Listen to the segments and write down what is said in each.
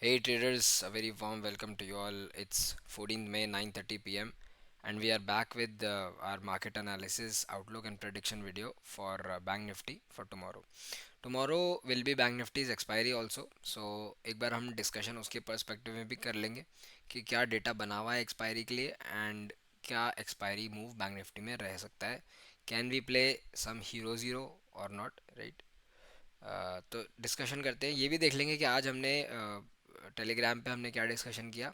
Hey traders, a very warm welcome to you all. It's 14th May 9:30 p.m. and we are back with our market analysis, outlook and prediction video for Bank Nifty for tomorrow. Tomorrow will be Bank Nifty's expiry also. So एक बार हम discussion उसके perspective में भी कर लेंगे कि क्या data बना हुआ है एक्सपायरी के लिए एंड क्या एक्सपायरी मूव बैंक निफ्टी में रह सकता है. Can we play some hero zero और नॉट, राइट? तो डिस्कशन करते हैं. ये भी देख लेंगे कि आज हमने टेलीग्राम पे हमने क्या डिस्कशन किया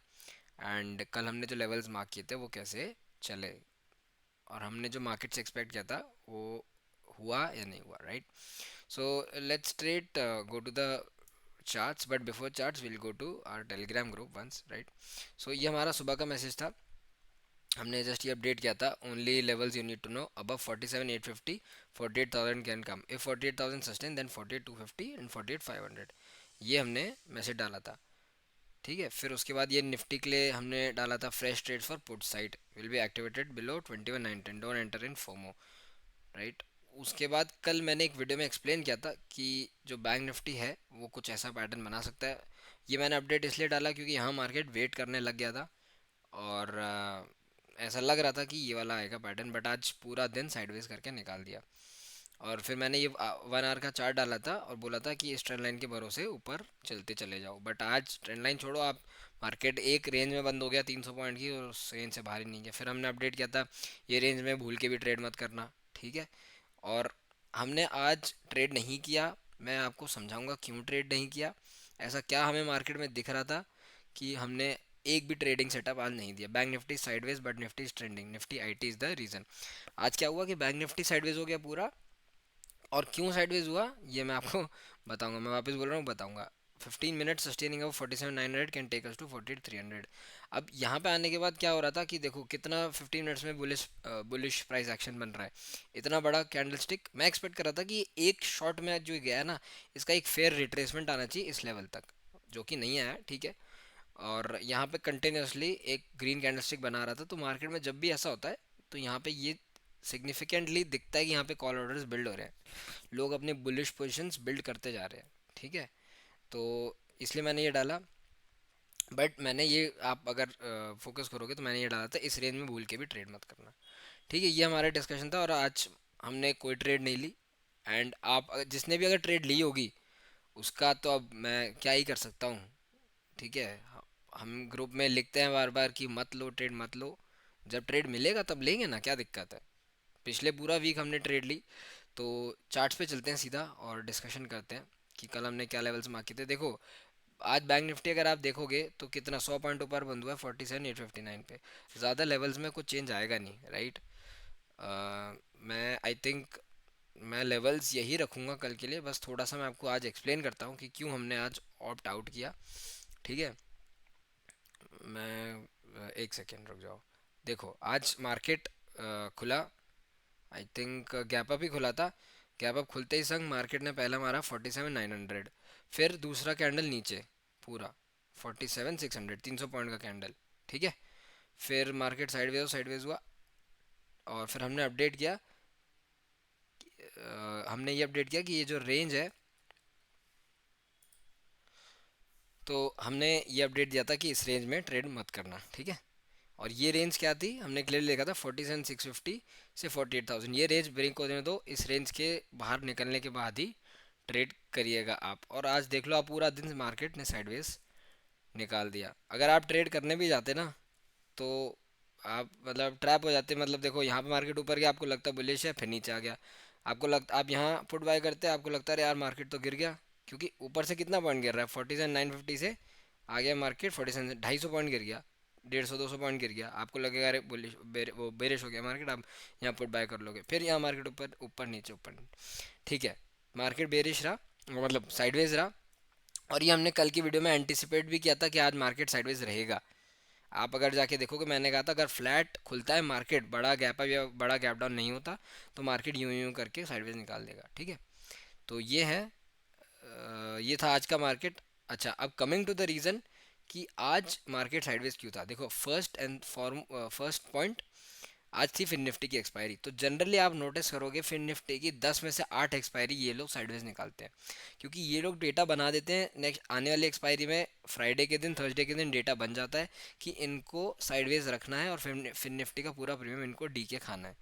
एंड कल हमने जो लेवल्स मार्क किए थे वो कैसे चले और हमने जो मार्केट से एक्सपेक्ट किया था वो हुआ या नहीं हुआ, right? So let's straight go to the charts, but before charts will go to our Telegram group once, right? So ये हमारा सुबह का मैसेज था. हमने जस्ट ये अपडेट किया था. Only levels you need to know above 47,850, 48,000 can come. If 48,000 sustain then 48,250 and 48,500. ये हमने मैसेज डाला था. ठीक है. फिर उसके बाद ये निफ्टी के लिए हमने डाला था fresh trades for put side will be activated below 21,910, don't enter in FOMO, right? उसके बाद कल मैंने एक वीडियो में एक्सप्लेन किया था कि जो बैंक निफ्टी है वो कुछ ऐसा पैटर्न बना सकता है. ये मैंने अपडेट इसलिए डाला क्योंकि यहाँ मार्केट वेट करने लग गया था और ऐसा लग रहा था कि ये वाला आएगा पैटर्न, बट आज पूरा दिन साइडवेज करके निकाल दिया. और फिर मैंने ये 1 आवर का चार्ट डाला था और बोला था कि इस ट्रेंड लाइन के भरोसे ऊपर चलते चले जाओ. बट आज ट्रेंड लाइन छोड़ो आप, मार्केट एक रेंज में बंद हो गया 300 पॉइंट की और उस रेंज से बाहर ही नहीं गया. फिर हमने अपडेट किया था ये रेंज में भूल के भी ट्रेड मत करना, ठीक है? और हमने आज ट्रेड नहीं किया. मैं आपको समझाऊंगा क्यों ट्रेड नहीं किया. ऐसा क्या हमें मार्केट में दिख रहा था कि हमने एक भी ट्रेडिंग सेटअप आज नहीं दिया. Bank Nifty sideways but Nifty is trending, Nifty IT is the reason. आज क्या हुआ कि बैंक निफ्टी साइडवेज हो गया पूरा. और क्यों साइडवेज हुआ ये मैं आपको बताऊंगा. मैं वापस बोल रहा हूँ, बताऊंगा. 15 minute sustaining of 47,900 can take us to 48,300. अब यहाँ पे आने के बाद क्या हो रहा था कि देखो कितना 15 मिनट्स में बुलिश प्राइस एक्शन बन रहा है. इतना बड़ा कैंडल स्टिक मैं एक्सपेक्ट कर रहा था कि एक शॉट में जो गया है ना, इसका एक फेयर रिट्रेसमेंट आना चाहिए इस लेवल तक, जो कि नहीं आया, ठीक है? और यहाँ पे कंटिन्यूसली एक ग्रीन कैंडलस्टिक बना रहा था. तो मार्केट में जब भी ऐसा होता है तो यहाँ पे ये सिग्निफिकेंटली दिखता है कि यहाँ पे कॉल ऑर्डर्स बिल्ड हो रहे हैं, लोग अपने बुलिश पोजीशंस बिल्ड करते जा रहे हैं, ठीक है? तो इसलिए मैंने ये डाला. बट मैंने ये, आप अगर फोकस करोगे तो मैंने ये डाला था इस रेंज में भूल के भी ट्रेड मत करना, ठीक है? ये हमारा डिस्कशन था और आज हमने कोई ट्रेड नहीं ली. एंड आप जिसने भी अगर ट्रेड ली होगी उसका तो अब मैं क्या ही कर सकता हूँ, ठीक है? हम ग्रुप में लिखते हैं बार बार कि मत लो ट्रेड, मत लो. जब ट्रेड मिलेगा तब लेंगे ना, क्या दिक्कत है? पिछले पूरा वीक हमने ट्रेड ली. तो चार्ट्स पे चलते हैं सीधा और डिस्कशन करते हैं कि कल हमने क्या लेवल्स मार्क किए थे. देखो आज बैंक निफ्टी अगर आप देखोगे तो कितना 100 पॉइंट ऊपर बंद हुआ है 47,859 पे. ज़्यादा लेवल्स में कुछ चेंज आएगा नहीं, राइट? मैं आई थिंक मैं लेवल्स यही रखूँगा कल के लिए. बस थोड़ा सा मैं आपको आज एक्सप्लेन करता हूँ कि क्यों हमने आज ऑप्ट आउट किया, ठीक है? मैं एक सेकेंड रुक जाओ. देखो आज मार्केट खुला, आई थिंक गैप अप ही खुला था. गैप अप खुलते ही संग मार्केट ने पहला मारा 47,900. फिर दूसरा कैंडल नीचे पूरा 47,600, 300 पॉइंट का कैंडल, ठीक है? फिर मार्केट साइडवेज हुआ और फिर हमने अपडेट किया. हमने ये अपडेट किया कि ये जो रेंज है, तो हमने ये अपडेट दिया था कि इस रेंज में ट्रेड मत करना, ठीक है? और ये रेंज क्या थी हमने क्लियर लिखा था 47,650 से 48,000. ये रेंज ब्रेक होने दो, इस रेंज के बाहर निकलने के बाद ही ट्रेड करिएगा आप. और आज देख लो आप, पूरा दिन मार्केट ने साइडवेज निकाल दिया. अगर आप ट्रेड करने भी जाते ना तो आप मतलब ट्रैप हो जाते. मतलब देखो यहाँ पे मार्केट ऊपर गया, आपको लगता बुलिश है, फिर नीचे आ गया. आपको लगता आप यहाँ पुट बाय करते, आपको लगता है यार मार्केट तो गिर गया, क्योंकि ऊपर से कितना पॉइंट गिर रहा है 47,950 से आ गया मार्केट 47, 250 पॉइंट गिर गया, 150 200 पॉइंट गिर गया. आपको लगेगा अरे बुलिश वो बेरिश हो गया मार्केट, आप यहाँ पुट बाय कर लोगे. फिर यहाँ मार्केट ऊपर ऊपर नीचे ऊपर, ठीक है? मार्केट बेरिश रहा, मतलब साइडवेज रहा. और ये हमने कल की वीडियो में एंटिसिपेट भी किया था कि आज मार्केट साइडवेज रहेगा. आप अगर जाके देखोगे मैंने कहा था अगर फ्लैट खुलता है मार्केट, बड़ा गैप अप या बड़ा गैप डाउन नहीं होता, तो मार्केट यूं यूं करके साइडवेज निकाल देगा, ठीक है? तो ये है, ये था आज का मार्केट. अच्छा, अब कमिंग टू द रीज़न कि आज मार्केट साइडवेज क्यों था. देखो first and form first point, आज थी फिन निफ्टी की एक्सपायरी, तो जनरली आप नोटिस करोगे फिन निफ्टी की 10 में से 8 एक्सपायरी ये लोग साइडवेज निकालते हैं, क्योंकि ये लोग डेटा बना देते हैं नेक्स्ट आने वाली एक्सपायरी में। फ्राइडे के दिन, थर्सडे के दिन डेटा बन जाता है कि इनको साइडवेज रखना है और फिन निफ्टी का पूरा प्रीमियम इनको डी के खाना है।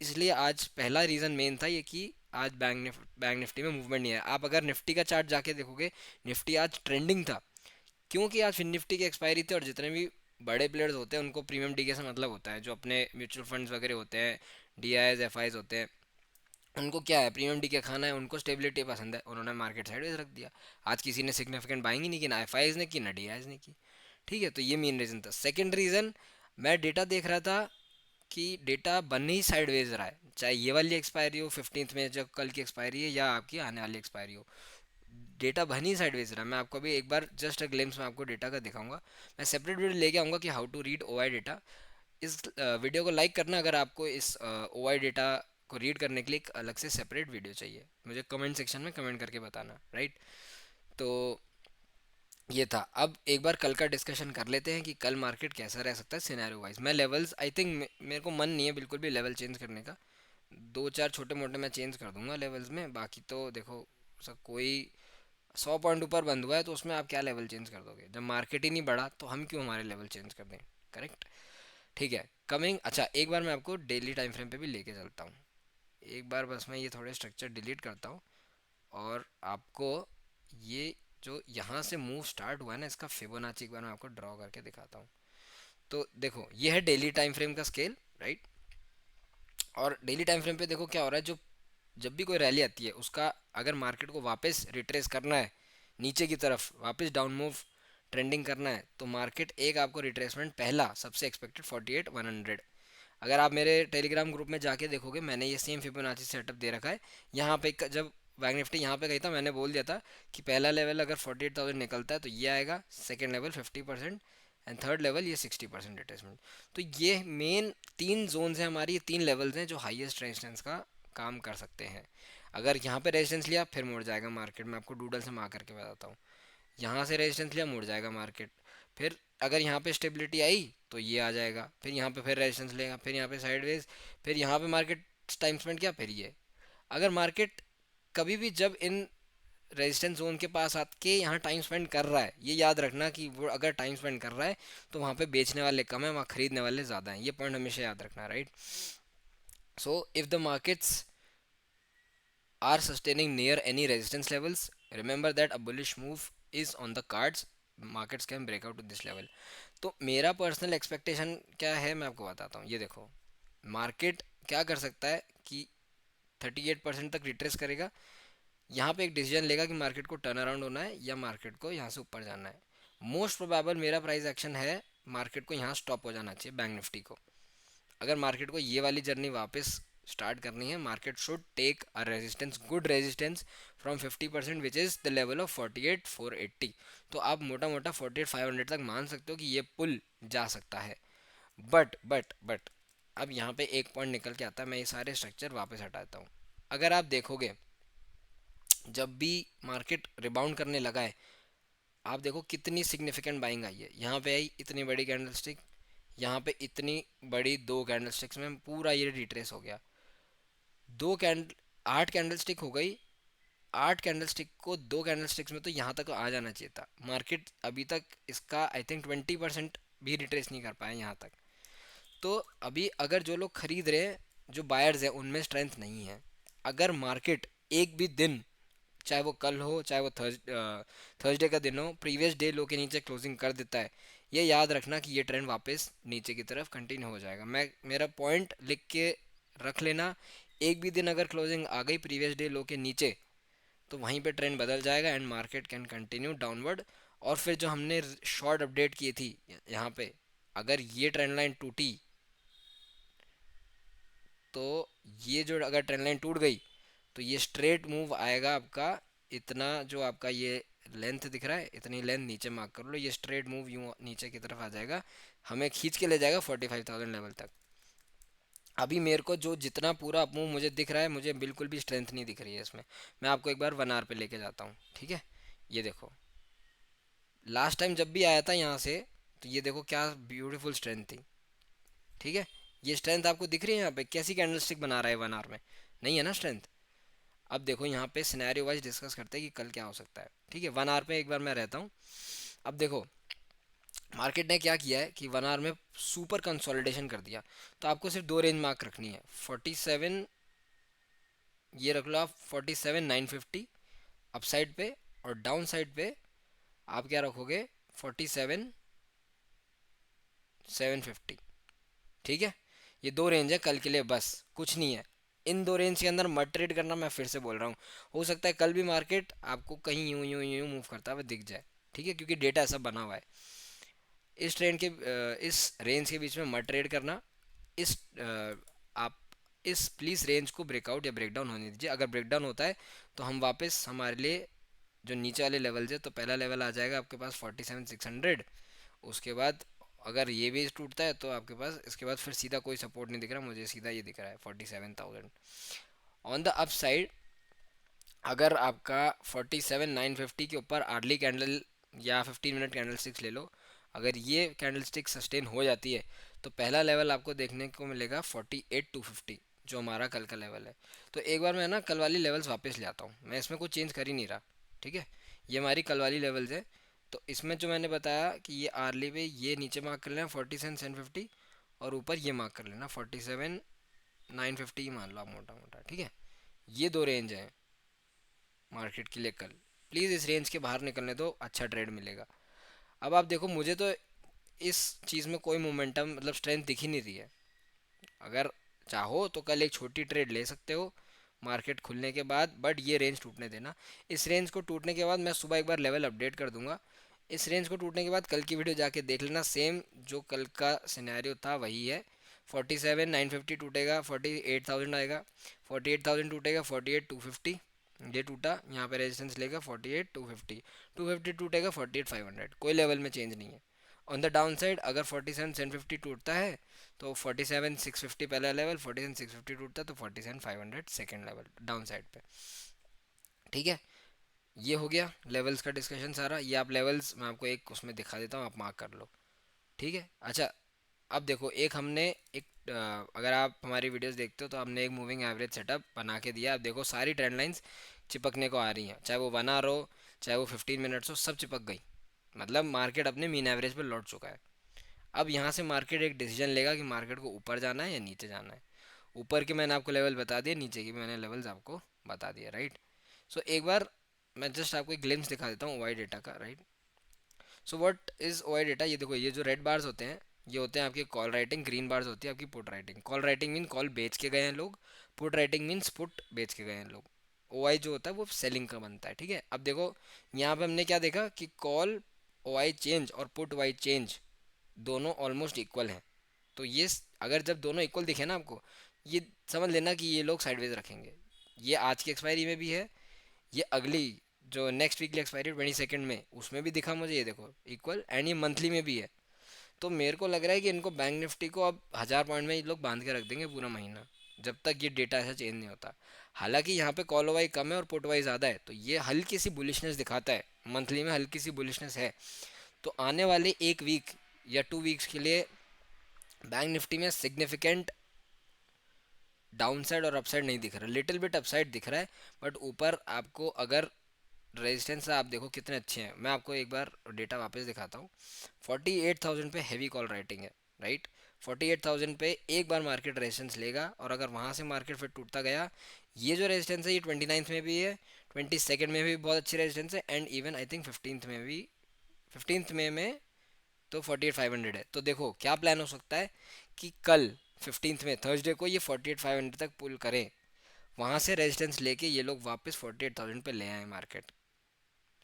इसलिए आज पहला रीज़न मेन था ये कि आज बैंक निफ्टी में मूवमेंट नहीं है। आप अगर निफ्टी का चार्ट जाके देखोगे, निफ्टी आज ट्रेंडिंग था, क्योंकि आज फिन निफ्टी की एक्सपायरी थी और जितने भी बड़े प्लेयर्स होते हैं उनको प्रीमियम डी के से मतलब होता है। जो अपने म्यूचुअल फंड्स वगैरह होते हैं, डी आईज एफ आईज होते हैं, उनको क्या है, प्रीमियम डी के खाना है, उनको स्टेबिलिटी पसंद है, उन्होंने मार्केट साइडवेज रख दिया। आज किसी ने सिग्निफिकेंट बाइंग ही नहीं की, ना एफ आईज ने की, ना डी आईज ने की। ठीक है, तो ये मेन रीज़न था। सेकेंड रीज़न, मैं डेटा देख रहा था कि डेटा बन ही साइडवेज रहा है, चाहे ये वाली एक्सपायरी हो 15th में जो कल की एक्सपायरी है, या आपकी आने वाली एक्सपायरी हो, डेटा बन ही साइडवेज रहा है। मैं आपको अभी एक बार जस्ट अ ग्लिम्स में आपको डेटा का दिखाऊंगा। मैं सेपरेट वीडियो लेके आऊँगा कि how to read O I data. इस वीडियो को लाइक करना अगर आपको इस ओ आई डेटा को रीड करने के लिए एक अलग से सेपरेट वीडियो चाहिए, मुझे कमेंट सेक्शन में कमेंट करके बताना, राइट। तो ये था। अब एक बार कल का डिस्कशन कर लेते हैं कि कल मार्केट कैसा रह सकता है सिनेरियो वाइज। मैं लेवल्स, आई थिंक मेरे को मन नहीं है बिल्कुल भी लेवल चेंज करने का। दो चार छोटे मोटे मैं चेंज कर दूंगा लेवल्स में, बाकी तो देखो, सब कोई 100 पॉइंट ऊपर बंद हुआ है तो उसमें आप क्या लेवल चेंज कर दोगे? जब मार्केट ही नहीं बढ़ा तो हम क्यों हमारे लेवल चेंज कर दें? करेक्ट। ठीक है, कमिंग, अच्छा एक बार मैं आपको डेली टाइम फ्रेम पे भी लेके चलता हूँ। एक बार बस मैं ये थोड़े स्ट्रक्चर डिलीट करता हूँ और आपको ये जो यहाँ से मूव स्टार्ट हुआ है ना, इसका फिबोनाची एक बार मैं आपको ड्रॉ करके दिखाता हूँ। तो देखो, ये है डेली टाइम फ्रेम का स्केल, राइट। और डेली टाइम फ्रेम पे देखो क्या हो रहा है। जो जब भी कोई रैली आती है उसका, अगर मार्केट को वापस रिट्रेस करना है, नीचे की तरफ वापस डाउन मूव ट्रेंडिंग करना है, तो मार्केट एक आपको रिट्रेसमेंट पहला सबसे एक्सपेक्टेड 48,100। अगर आप मेरे टेलीग्राम ग्रुप में जाके देखोगे, मैंने ये सेम फिबोनाची सेटअप दे रखा है। यहाँ पे जब बैंक निफ्टी यहाँ पे गई था, मैंने बोल दिया था कि पहला लेवल अगर 48,000 निकलता है तो ये आएगा, second level 50% and third level ये 60% रिट्रेसमेंट। तो ये मेन तीन जोन्स हैं हमारी, ये तीन लेवल्स हैं जो हाईएस्ट रेजिस्टेंस का काम कर सकते हैं। अगर यहाँ पे रेजिस्टेंस लिया फिर मुड़ जाएगा मार्केट, मैं आपको डूडल से मार करके बताता हूँ। यहाँ से रेजिस्टेंस लिया मुड़ जाएगा मार्केट। फिर अगर यहाँ पे स्टेबिलिटी आई तो ये आ जाएगा, फिर यहाँ पे फिर रेजिस्टेंस लेगा, फिर यहाँ पे साइडवेज, फिर यहाँ पे मार्केट टाइम स्पेंड किया, फिर ये। अगर मार्केट कभी भी जब इन रेजिस्टेंस जोन के पास आके यहाँ टाइम स्पेंड कर रहा है, ये याद रखना कि वो अगर टाइम स्पेंड कर रहा है तो वहाँ पे बेचने वाले कम है, वहाँ खरीदने वाले ज़्यादा हैं। ये पॉइंट हमेशा याद रखना, right. So if the markets are sustaining near any resistance levels, remember that a bullish move is on the cards. Markets can break out to this level. तो मेरा पर्सनल एक्सपेक्टेशन क्या है मैं आपको बताता हूँ। ये देखो, मार्केट क्या कर सकता है कि 38% तक रिट्रेस करेगा, यहाँ पे एक डिसीजन लेगा कि मार्केट को टर्न अराउंड होना है या मार्केट को यहाँ से ऊपर जाना है। मोस्ट प्रोबेबल मेरा प्राइस एक्शन है मार्केट को यहाँ स्टॉप हो जाना चाहिए, बैंक निफ्टी को। अगर मार्केट को ये वाली जर्नी वापस स्टार्ट करनी है, market should take a resistance, good resistance from 50% which is the level of 48,480। तो आप मोटा मोटा 48,500 तक मान सकते हो कि ये पुल जा सकता है। बट अब यहाँ पे एक पॉइंट निकल के आता है, मैं ये सारे स्ट्रक्चर वापस हटाता हूँ। अगर आप देखोगे, जब भी मार्केट रिबाउंड करने लगा है, आप देखो कितनी सिग्निफिकेंट बाइंग आई है। यहाँ पे आई इतनी बड़ी कैंडलस्टिक, यहाँ पे इतनी बड़ी दो कैंडलस्टिक्स में पूरा ये रिट्रेस हो गया। दो कैंडल 8 कैंडलस्टिक हो गई, 8 कैंडलस्टिक को दो कैंडलस्टिक्स में तो यहाँ तक आ जाना चाहिए था। मार्केट अभी तक इसका आई थिंक 20% भी रिट्रेस नहीं कर पाए यहाँ तक। तो अभी अगर जो लोग खरीद रहे हैं, जो बायर्स हैं, उनमें स्ट्रेंथ नहीं है। अगर मार्केट एक भी दिन, चाहे वो कल हो चाहे वो थर्सडे का दिन हो, प्रीवियस डे लो के नीचे क्लोजिंग कर देता है, ये याद रखना कि ये ट्रेंड वापस नीचे की तरफ कंटिन्यू हो जाएगा। मैं मेरा पॉइंट लिख के रख लेना, एक भी दिन अगर क्लोजिंग आ गई प्रीवियस डे लो के नीचे, तो वहीं पे ट्रेंड बदल जाएगा and market can continue downward. और फिर जो हमने शॉर्ट अपडेट की थी यहाँ पे, अगर ये ट्रेंड लाइन टूटी, तो ये जो अगर ट्रेंड लाइन टूट गई तो ये स्ट्रेट मूव आएगा आपका, इतना जो आपका ये लेंथ दिख रहा है, इतनी लेंथ नीचे मार्क कर लो, ये स्ट्रेट मूव यूँ नीचे की तरफ आ जाएगा, हमें खींच के ले जाएगा 45,000 लेवल तक। अभी मेरे को जो जितना पूरा अप मूव मुझे दिख रहा है, मुझे बिल्कुल भी स्ट्रेंथ नहीं दिख रही है इसमें। मैं आपको एक बार 1 आवर पे लेके जाता हूँ, ठीक है। ये देखो, लास्ट टाइम जब भी आया था यहाँ से, तो ये देखो क्या ब्यूटीफुल स्ट्रेंथ थी, ठीक है। ये स्ट्रेंथ आपको दिख रही है यहाँ पे? कैसी कैंडलस्टिक बना रहा है 1 आवर में? नहीं है ना स्ट्रेंथ। अब देखो यहाँ पे सिनेरियो वाइज डिस्कस करते हैं कि कल क्या हो सकता है। ठीक है, 1 आवर पे एक बार मैं रहता हूँ। अब देखो मार्केट ने क्या किया है कि 1 आवर में सुपर कंसोलिडेशन कर दिया। तो आपको सिर्फ दो रेंज मार्क रखनी है, 47, ये रख लो आप 47,950 अपसाइड पे, और डाउन साइड पे आप क्या रखोगे, 47,750। ठीक है, ये दो रेंज है कल के लिए, बस कुछ नहीं है। इन दो रेंज के अंदर मत ट्रेड करना, मैं फिर से बोल रहा हूँ। हो सकता है कल भी मार्केट आपको कहीं यूं यूं यूं मूव करता हुआ दिख जाए। ठीक है, क्योंकि डेटा ऐसा बना हुआ है। इस ट्रेंड के इस रेंज के बीच में मत ट्रेड करना। इस आप इस प्लीज़ रेंज को ब्रेकआउट या ब्रेकडाउन होने दीजिए। अगर ब्रेकडाउन होता है तो हम वापस हमारे लिए जो नीचे वाले लेवल्स है, तो पहला लेवल आ जाएगा आपके पास 47,600। उसके बाद अगर ये भी टूटता है तो आपके पास इसके बाद फिर सीधा कोई सपोर्ट नहीं दिख रहा मुझे, सीधा ये दिख रहा है 47,000। ऑन द अप साइड अगर आपका 47,950 के ऊपर आर्ली कैंडल या 15 मिनट कैंडल स्टिक्स ले लो, अगर ये कैंडल स्टिक सस्टेन हो जाती है तो पहला लेवल आपको देखने को मिलेगा 48,250, जो हमारा कल का लेवल है। तो एक बार मैं ना कल वाली लेवल्स वापस ले आता हूँ, मैं इसमें कुछ चेंज कर ही नहीं रहा। ठीक है, ये हमारी कल वाली लेवल्स है। तो इसमें जो मैंने बताया कि ये आर्ली पे ये नीचे मार्क कर लेना 47,750, और ऊपर ये मार्क कर लेना 47,950 मान लो आप मोटा मोटा। ठीक है, ये दो रेंज हैं मार्केट के लिए कल। प्लीज़ इस रेंज के बाहर निकलने दो, अच्छा ट्रेड मिलेगा। अब आप देखो मुझे तो इस चीज़ में कोई मोमेंटम मतलब स्ट्रेंथ दिख ही नहीं रही है। अगर चाहो तो कल एक छोटी ट्रेड ले सकते हो मार्केट खुलने के बाद, बट ये रेंज टूटने देना। इस रेंज को टूटने के बाद मैं सुबह एक बार लेवल अपडेट कर दूंगा। इस रेंज को टूटने के बाद कल की वीडियो जाके देख लेना, सेम जो कल का सिनेरियो था वही है। 47,950 टूटेगा, 48,000 आएगा। 48,000 टूटेगा, 48,250, ये टूटा, यहाँ पे रेजिस्टेंस लेगा 48,250। 250 टूटेगा 48,500, कोई लेवल में चेंज नहीं है। ऑन द डाउन साइड अगर 47,750 टूटता है तो 47,650 पहला लेवल, 47,650 टूटता है तो 47,500 सेकेंड लेवल डाउन साइड पे। ठीक है, ये हो गया लेवल्स का डिस्कशन सारा। ये आप लेवल्स मैं आपको एक उसमें दिखा देता हूँ, आप मार्क कर लो। ठीक है, अच्छा अब देखो एक हमने एक अगर आप हमारी वीडियोस देखते हो तो हमने एक मूविंग एवरेज सेटअप बना के दिया। अब देखो सारी ट्रेंड लाइंस चिपकने को आ रही हैं, चाहे वो 1 आवर हो चाहे वो 15 मिनट्स हो, सब चिपक गई। मतलब मार्केट अपने मीन एवरेज पर लौट चुका है। अब यहाँ से मार्केट एक डिसीजन लेगा कि मार्केट को ऊपर जाना है या नीचे जाना है। ऊपर के मैंने आपको लेवल बता दिए, नीचे की मैंने लेवल्स आपको बता दिया, राइट। सो एक बार मैं जस्ट आपको एक ग्लिम्स दिखा देता हूँ ओआई डेटा का, right. So what is OI data, ये देखो ये जो रेड बार्स होते हैं ये होते हैं आपकी कॉल राइटिंग, ग्रीन बार्स होती है आपकी put writing. Call writing mean call बेच के गए हैं लोग, पुट राइटिंग मीन्स पुट बेच के गए हैं लोग। ओआई जो होता है वो सेलिंग का बनता है। ठीक है, अब देखो यहाँ पे हमने क्या देखा कि कॉल ओआई चेंज और पुट वाई चेंज दोनों ऑलमोस्ट इक्वल हैं। तो ये अगर जब दोनों इक्वल दिखे ना आपको, ये समझ लेना कि ये लोग साइडवेज रखेंगे। ये आज की एक्सपायरी में भी है, ये अगली जो नेक्स्ट वीकली एक्सपायरी 22 में उसमें भी दिखा मुझे, ये देखो इक्वल, एंड ये मंथली में भी है। तो मेरे को लग रहा है कि इनको बैंक निफ्टी को अब 1,000 पॉइंट में ये लोग बांध के रख देंगे पूरा महीना, जब तक ये डेटा ऐसा चेंज नहीं होता। हालांकि यहाँ पे कॉल वाई कम है और पुट वाई ज़्यादा है, तो ये हल्की सी बुलिशनेस दिखाता है, मंथली में हल्की सी बुलिशनेस है। तो आने वाले एक वीक या 2 वीक्स के लिए बैंक निफ्टी में सिग्निफिकेंट डाउनसाइड और अपसाइड नहीं दिख रहा, लिटिल बिट अपसाइड दिख रहा है। बट ऊपर आपको अगर रेजिस्टेंस आप देखो कितने अच्छे हैं, मैं आपको एक बार डेटा वापस दिखाता हूँ। 48,000 पे हैवी कॉल राइटिंग है, राइट। 48,000 पे एक बार मार्केट रेजिस्टेंस लेगा, और अगर वहाँ से मार्केट फिर टूटता गया, ये जो रेजिस्टेंस है ये 29 में भी है, 22 में भी बहुत अच्छी रेजिस्टेंस है, एंड इवन आई थिंक 15 में भी, 15 में तो 48,500 है। तो देखो क्या प्लान हो सकता है कि कल 15 में थर्सडे को ये 48,500 तक पुल करें, वहाँ से रेजिस्टेंस लेके ये लोग वापस 48,000 पे ले आए मार्केट।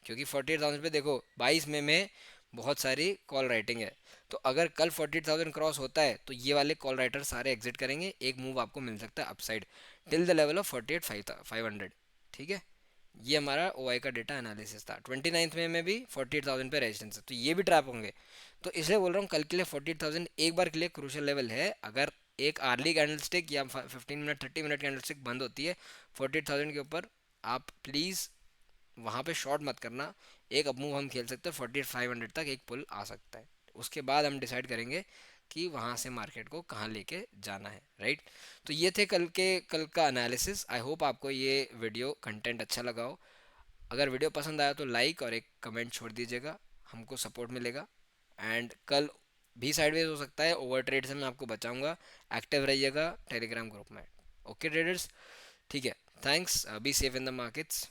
क्योंकि 48,000 पे देखो 22 में बहुत सारी कॉल राइटिंग है। तो अगर कल 48,000 क्रॉस होता है तो ये वाले कॉल राइटर सारे एग्जिट करेंगे, एक मूव आपको मिल सकता है upside till the level of 48,500। ठीक है, ये हमारा ओ आई का डेटा एनालिसिस था। 29 में भी 48,000 पे रेजिस्टेंस है, तो ये भी ट्रैप होंगे। तो इसलिए बोल रहा हूँ कल के लिए 48,000 एक बार के लिए क्रूशल लेवल है। अगर एक आर्ली कैंडल स्टिक या 15 मिनट 30 मिनट कैंडल स्टिक बंद होती है 48,000 के ऊपर, आप प्लीज़ वहाँ पे शॉर्ट मत करना। एक अप मूव हम खेल सकते हैं 48,500 तक, एक पुल आ सकता है। उसके बाद हम डिसाइड करेंगे कि वहाँ से मार्केट को कहाँ लेके जाना है, राइट। तो ये थे कल का एनालिसिस। आई होप आपको ये वीडियो कंटेंट अच्छा लगा हो। अगर वीडियो पसंद आया तो लाइक और एक कमेंट छोड़ दीजिएगा, हमको सपोर्ट मिलेगा। एंड कल भी साइडवेज हो सकता है, ओवर ट्रेड से मैं आपको बचाऊंगा। एक्टिव रहिएगा टेलीग्राम ग्रुप में। ओके ट्रेडर्स, ठीक है। Thanks, be safe in the markets.